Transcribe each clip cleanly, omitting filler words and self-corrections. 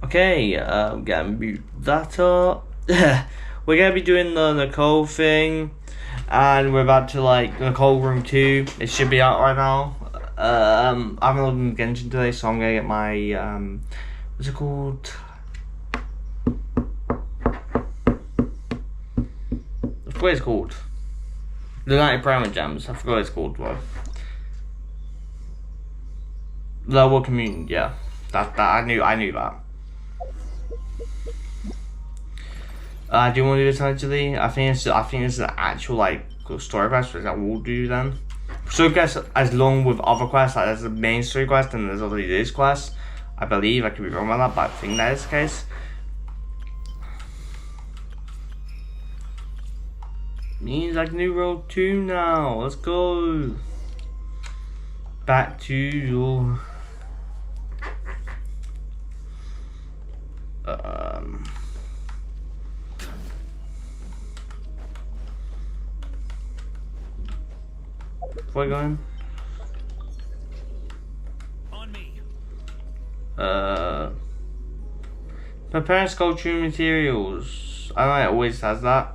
Okay, gonna mute that up. We're gonna be doing the Nicole thing, and we're about to like Nicole Room 2. It should be out right now. I haven't looked at Genshin today, so I'm gonna get my what's it called? I forgot what it's called. The 90 Primer Gems. I forgot what it's called. Well, Lower Commune. Yeah, that I knew that. Do you want to do this actually? I think it's an actual like story quest that we'll do then. Story quest as long with other quests, like there's the main story quest and there's obviously this quest. I believe, I could be wrong about that, but I think that is the case. Means I can do Road 2 now. Let's go. Back to your before I go in. On me. Prepare sculpture materials. I know it always has that.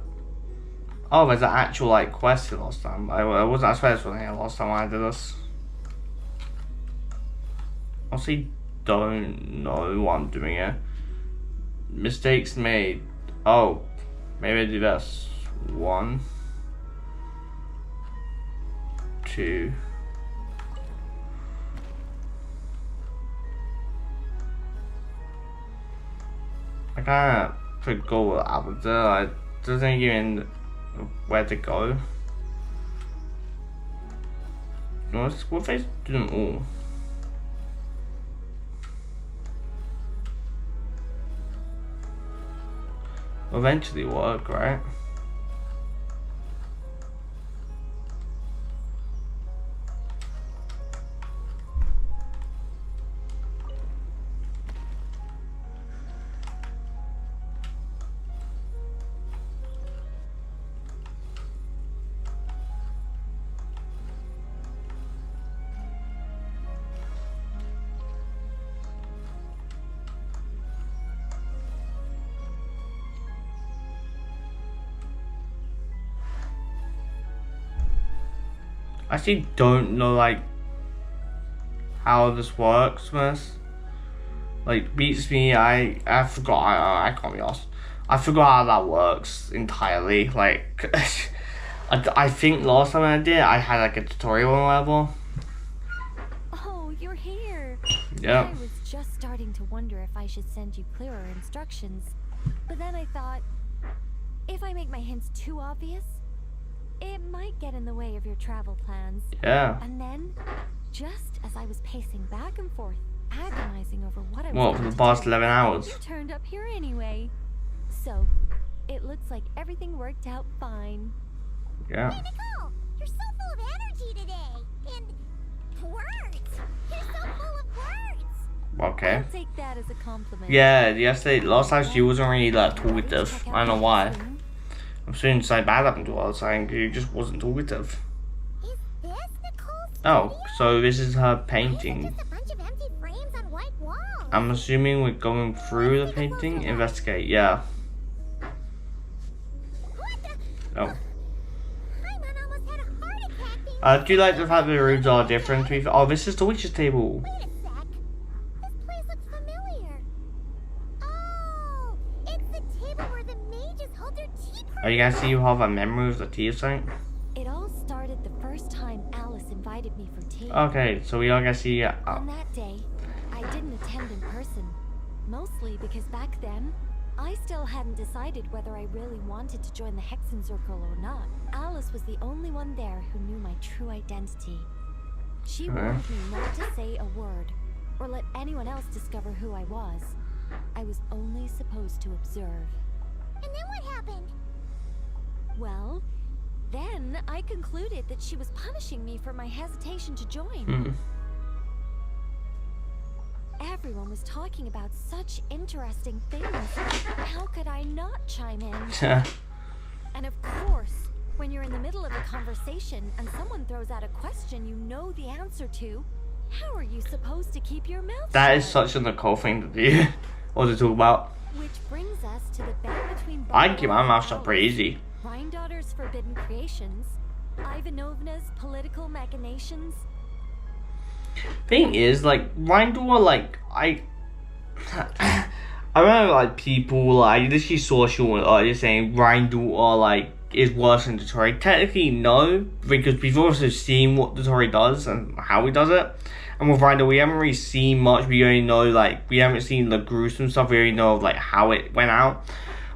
Oh, there's an actual like quest here last time. I wasn't. I swear this wasn't here last time I did this. Honestly, don't know what I'm doing here. Mistakes made. Oh, maybe I do this. 1, 2. I kinda forgot what happened there. I doesn't even where to go. No, what if I do them all? Will eventually work, right? I actually don't know like how this works, miss. Like beats me. I forgot. I can't be asked. I forgot how that works entirely. Like I think last time I did, I had like a tutorial or whatever. Oh, you're here. Yeah. I was just starting to wonder if I should send you clearer instructions, but then I thought, if I make my hints too obvious, it might get in the way of your travel plans. Yeah. And then, just as I was pacing back and forth, agonizing over what I was What, for the past 11 hours? you turned up here anyway. So, it looks like everything worked out fine. Yeah. Hey, Nicole, you're so full of energy today. And words. You're so full of words. Okay. I'll take that as a compliment. Yeah, yesterday, last time she wasn't really like talkative. I don't know why. I'm soon to say bad happened to her, saying she just wasn't talkative. Is this Nicole's Oh, so this is her studio? painting. Just a bunch of empty frames on white walls. I'm assuming we're going through the painting. Investigate, yeah. What the? Oh. Paimon almost had a heart attack. Do you like the fact that the rooms are different? Oh, this is the witch's table. Wait a sec. This place looks familiar. Oh, it's the table where the mages hold their tea Are you guys see you have a memory of the tea or something? It all started the first time Alice invited me for tea. Okay, so we are gonna see. On that day, I didn't attend in person, mostly because back then, I still hadn't decided whether I really wanted to join the Hexen Circle or not. Alice was the only one there who knew my true identity. She warned me not to say a word, or let anyone else discover who I was. I was only supposed to observe. And then what happened? Well, then I concluded that she was punishing me for my hesitation to join. Hmm. Everyone was talking about such interesting things. How could I not chime in? And of course, when you're in the middle of a conversation and someone throws out a question you know the answer to, how are you supposed to keep your mouth That shut? is such a Nicole thing to do. What to talk about? Which brings us to the bet between I can keep my Barbarella mouth and shut pretty Alice. easy. Rhindaughter's forbidden creations, Ivanovna's political machinations. Thing is, like, Rhindor, like, I remember, like, people, like, literally social, just saying Rhindor, like, is worse than Dottore. Technically, no, because we've also seen what Dottore does and how he does it. And with Rhindor, we haven't really seen much. We only know, like, we haven't seen the gruesome stuff. We only know, like, how it went out.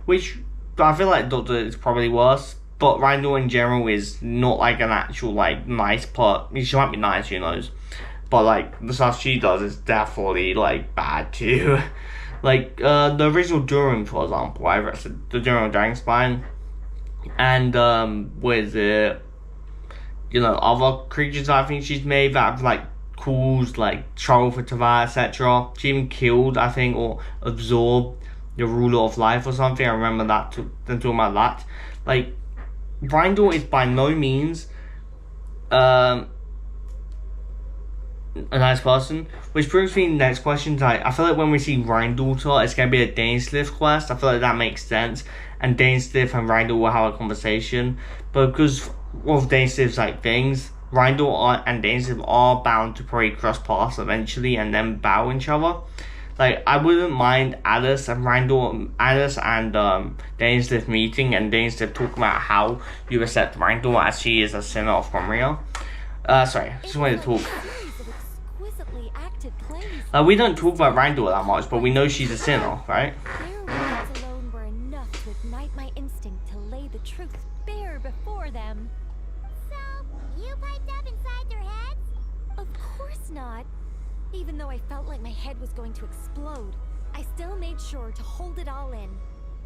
Which, I feel like Doctor is probably worse. But Rhindor in general is not, like, an actual, like, nice part. I mean, she might be nice, who knows. But, like, the stuff she does is definitely, like, bad, too. Like, the original Durin, for example, I read the Durin Dragon Spine. And, with it, you know, other creatures I think she's made that have, like, caused, like, trouble for Tava, etc. She even killed, I think, or absorbed the ruler of life or something. I remember that, them talking about that. Like, Rhindor is by no means, a nice person, which brings me to the next question. I feel like when we see Rhindaughter, it's going to be a Dainsleif quest. I feel like that makes sense, and Dainsleif and Rhindor will have a conversation, but because of Dainsleif's, like, things, Rhindor and Dainsleif are bound to probably cross paths eventually and then battle each other. Like, I wouldn't mind Alice and Dainsleif meeting, and Dainsleif talking about how you accept Rhindor as she is a sinner of Gomria. Sorry, I just wanted to talk. We don't talk about Rhindor that much, but we know she's a sinner, right? Their words alone were enough to ignite my instinct to lay the truth bare before them. So, you piped up inside their heads? Of course not. Even though I felt like my head was going to explode, I still made sure to hold it all in.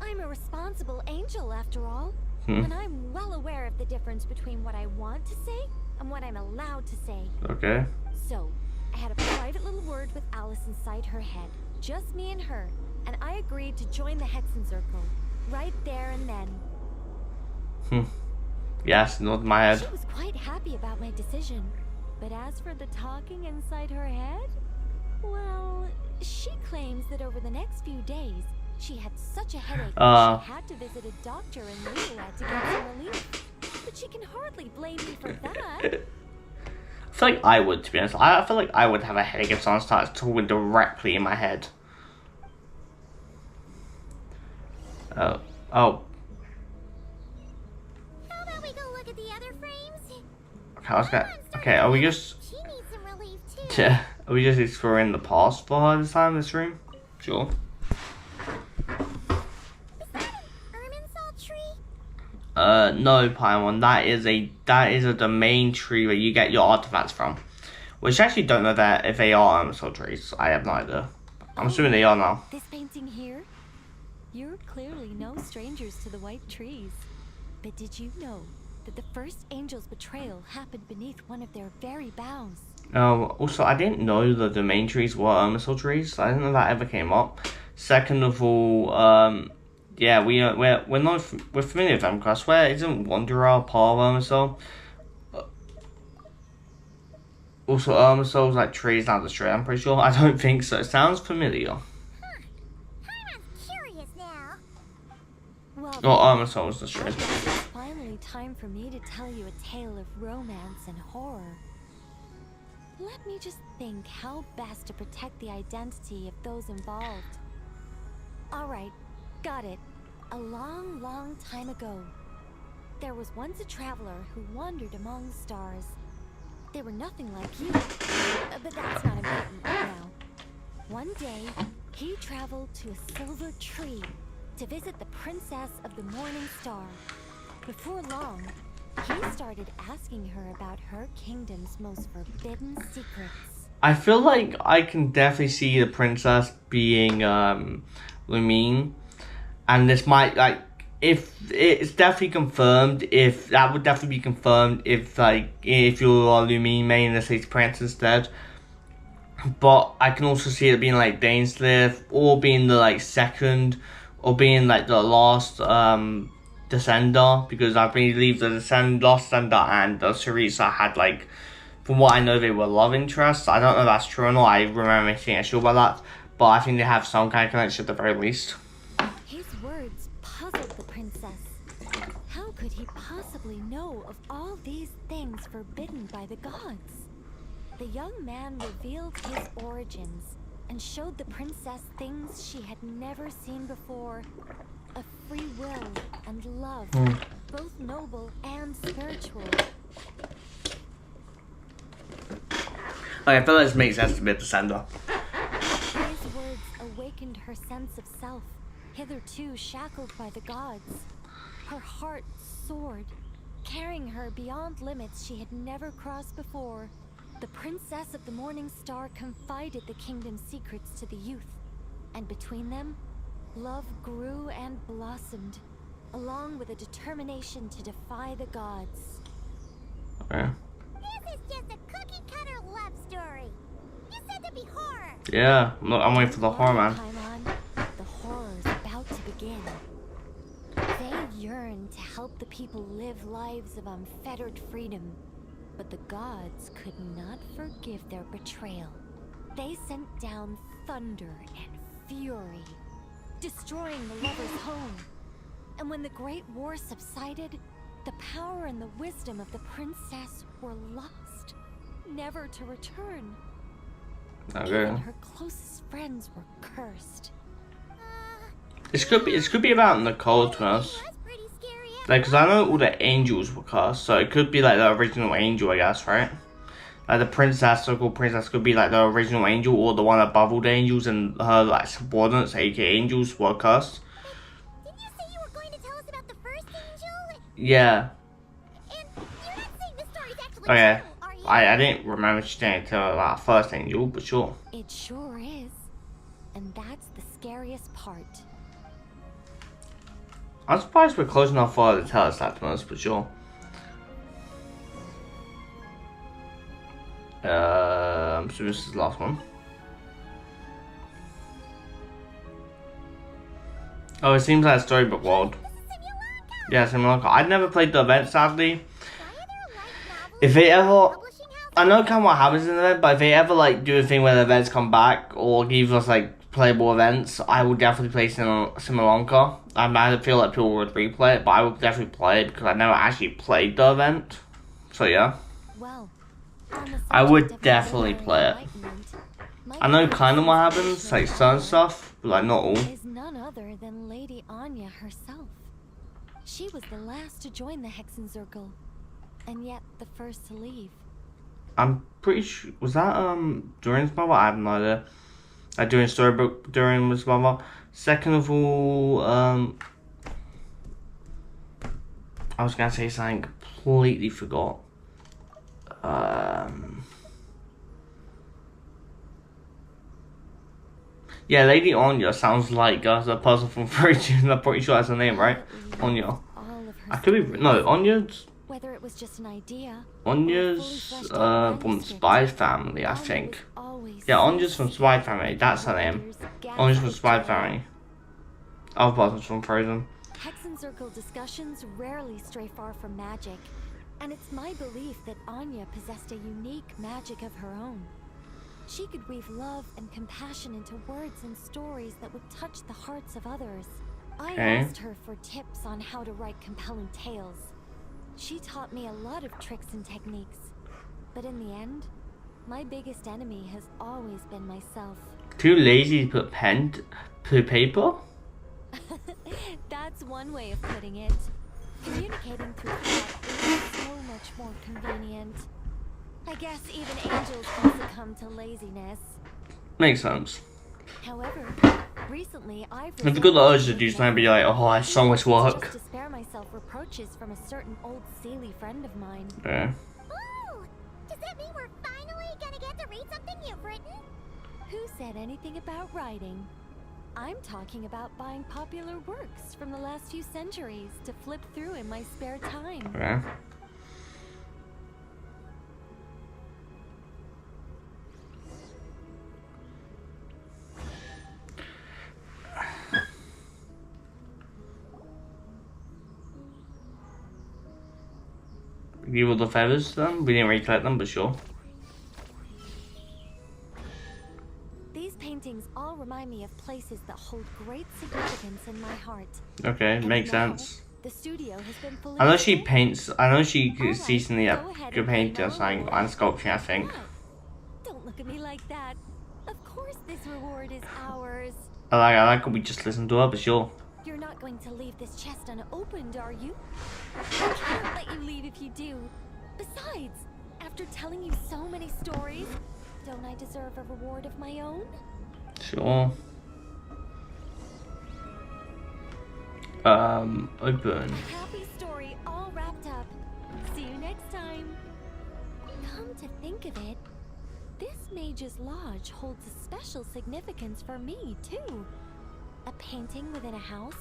I'm a responsible angel, after all, and I'm well aware of the difference between what I want to say and what I'm allowed to say. Okay. So, I had a private little word with Alice inside her head, just me and her, and I agreed to join the Hexenzirkel, right there and then. Yes, not my head. She was quite happy about my decision, but as for the talking inside her head, well, she claims that over the next few days, she had such a headache that she had to visit a doctor in Nicole'S to get some relief. But she can hardly blame me for that. I feel like I would, to be honest. I feel like I would have a headache if someone starts talking directly in my head. Oh. How about we go look at the other frames? Okay, let's go. Okay, are we just... She needs some relief too. Are we just exploring the past for her this time, this room? Sure. Is that an Irminsul tree? No, Paimon. That is a domain tree where you get your artifacts from. Which I actually don't know that if they are Irminsul trees. I have no idea. I'm assuming they are now. This painting here? You're clearly no strangers to the white trees. But did you know that the first angel's betrayal happened beneath one of their very boughs? Also, I didn't know the domain trees were Irminsul trees. I didn't know that ever came up. Second of all, yeah, we're familiar with them, because I swear isn't Wanderer part of Irminsul? Also, Irminsul's like trees, not the tree. I'm pretty sure. I don't think so. It sounds familiar. I'm curious now. Well, Irminsul's the tree. it's finally time for me to tell you a tale of romance and horror. Let me just think how best to protect the identity of those involved. Alright, got it. A long, long time ago, there was once a traveler who wandered among the stars. They were nothing like you, but that's not important right now. One day, he traveled to a silver tree to visit the princess of the morning star. Before long, he started asking her about her kingdom's most forbidden secrets. I feel like I can definitely see the princess being Lumine, and this might, like, if it's definitely confirmed, if that would definitely be confirmed if, like, if you're Lumine main, let's say it's Prince instead. But I can also see it being like Dainsleif, or being the like second, or being like the last Descender, because I believe the last Descender and Cerisa had, like, from what I know, they were love interests. I don't know if that's true or not. I remember seeing a show about that. but I think they have some kind of connection at the very least. His words puzzled the princess. How could he possibly know of all these things forbidden by the gods? The young man revealed his origins and showed the princess things she had never seen before. A free will and love, both noble and spiritual. I feel like this makes sense to be a descender. His words awakened her sense of self, hitherto shackled by the gods. Her heart soared, carrying her beyond limits she had never crossed before. The princess of the morning star confided the kingdom's secrets to the youth, and between them, love grew and blossomed, along with a determination to defy the gods. Okay. This is just a cookie-cutter love story. You said to be horror. Yeah, I'm waiting for the horror, man. The horror's about to begin. They yearn to help the people live lives of unfettered freedom, but the gods could not forgive their betrayal. They sent down thunder and fury, destroying the lovers' home. And when the Great War subsided, the power and the wisdom of the princess were lost, never to return. Okay. Even her closest friends were cursed. It could be about Nicole to us. That's pretty scary. Like, cause I know all the angels were cursed, so it could be like the original angel, I guess, right? Like the princess, so-called princess, could be like the original angel, or the one above all the angels, and her like subordinates, aka angels, were cursed. Didn't you say you were going to tell us about the first angel? Yeah. And you're not saying this story's actually Okay. true, are you? I didn't remember she didn't tell about first angel, but sure. It sure is. And that's the scariest part. I'm surprised we're close enough for her to tell us that to us, but sure. So this is the last one. Oh, it seems like a storybook world. This is Simulacra. Yeah, Simulacra. I'd never played the event, sadly. Why are there light novels If they ever, publishing houses? I know kind of what happens in the event, but if they ever like do a thing where the events come back or give us like playable events, I would definitely play Simulacra. I feel like people would replay it, but I would definitely play it because I never actually played the event. So yeah, Well, on the I would subject of definitely literary play it. enlightenment, my I know favorite kind of what happens, inspiration like certain stuff, but like not all. is none other than Lady Anya herself. She was the last to join the Hexenzirkel, and yet the first to leave. I'm pretty sure, was that during his mother? I have no idea. During storybook during his mother. Second of all, I was gonna say something, completely forgot. Yeah, Lady Anya sounds like the person from Frozen. I'm pretty sure that's her name, right? Anya. All of her I could be no Anya's. whether it was just an idea. Anya's from Spy Family, I think. Yeah, Anya's from Spy Family. That's her name. Anya's from Spy Family. Other person's from Frozen. Hexenzirkel discussions rarely stray far from magic, and it's my belief that Anya possessed a unique magic of her own. She could weave love and compassion into words and stories that would touch the hearts of others. I asked her for tips on how to write compelling tales. She taught me a lot of tricks and techniques, but in the end, my biggest enemy has always been myself. Too lazy to put pen to paper? That's one way of putting it. Communicating through thought is so much more convenient. I guess even angels can succumb to laziness. Makes sense. However, recently I've If you got the urge to do something, be like, oh, I have so much work. just to spare myself reproaches from a certain old Sealy friend of mine. Yeah. Ooh! Does that mean we're finally gonna get to read something you've written? Who said anything about writing? I'm talking about buying popular works from the last few centuries to flip through in my spare time. Yeah. Give all the feathers then? We didn't really collect them, but sure. These paintings all remind me of places that hold great significance in my heart. Okay, And makes now, sense. The studio has been fully I know she restored. paints. I know she All is right, decently go a ahead good and claim painter our and reward. sculpting, I think. What? Don't look at me like that. Of course this reward is ours. I like how we just listened to her, but sure. You're not going to leave this chest unopened, are you? I can't let you leave if you do. Besides, after telling you so many stories, don't I deserve a reward of my own? Sure. Open. A happy story all wrapped up. See you next time. Come to think of it, this Mage's Lodge holds a special significance for me, too. A painting within a house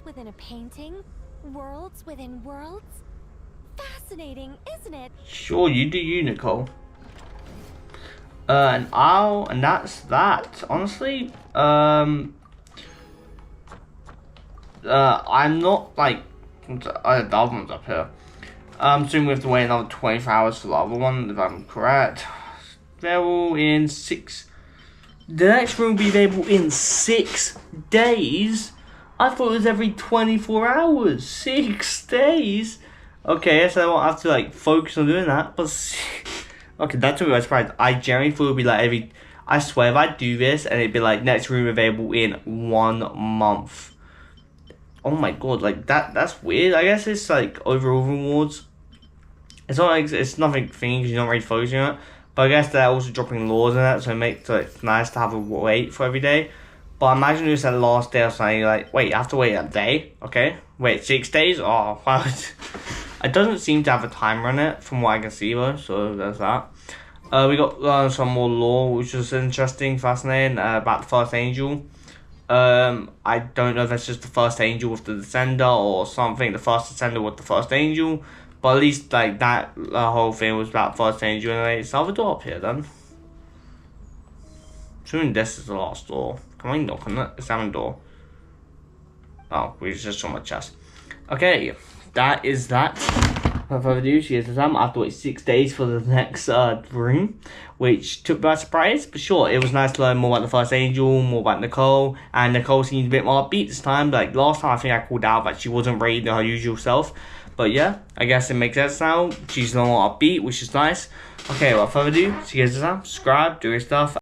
within a painting, worlds within worlds. Fascinating, isn't it? Sure, you do you, Nicole. And that's that. Honestly, I'm not like the other one's up here. I'm assuming we have to wait another 24 hours for the other one, if I'm correct. They're all in 6. The next room will be available in 6 days. I thought it was every 24 hours. 6 days. Okay, so I won't have to like focus on doing that. But okay, that's what I was surprised. I generally thought it would be like every. I swear, if I do this and it'd be like next room available in 1 month. Oh my god, like that's weird. I guess it's like overall rewards. It's not like it's nothing thing because you're not really focusing on it. But I guess they're also dropping laws in it, so it makes it nice to have a wait for every day. But imagine it's that last day or something, you're like, wait, you have to wait a day? Okay. Wait, 6 days? Oh, wow. It doesn't seem to have a timer on it, from what I can see though, so there's that. We got some more lore, which is interesting, fascinating, about the first angel. I don't know if that's just the first angel with the descender or something, the first descender with the first angel. But at least like that whole thing was about first angel anyway. It's another door up here then. Assuming this is the last door. Can I knock on it? Examine door. Oh, we just saw my chest. Okay, that is that. Without further ado, she has I have to wait 6 days for the next room, which took me by surprise. But sure, it was nice to learn more about the first angel, more about Nicole, and Nicole seems a bit more upbeat this time. Like last time, I think I called out that she wasn't really her usual self. But yeah, I guess it makes sense now. She's a lot more upbeat, which is nice. Okay, without further ado, see you guys next time. Subscribe, do your stuff.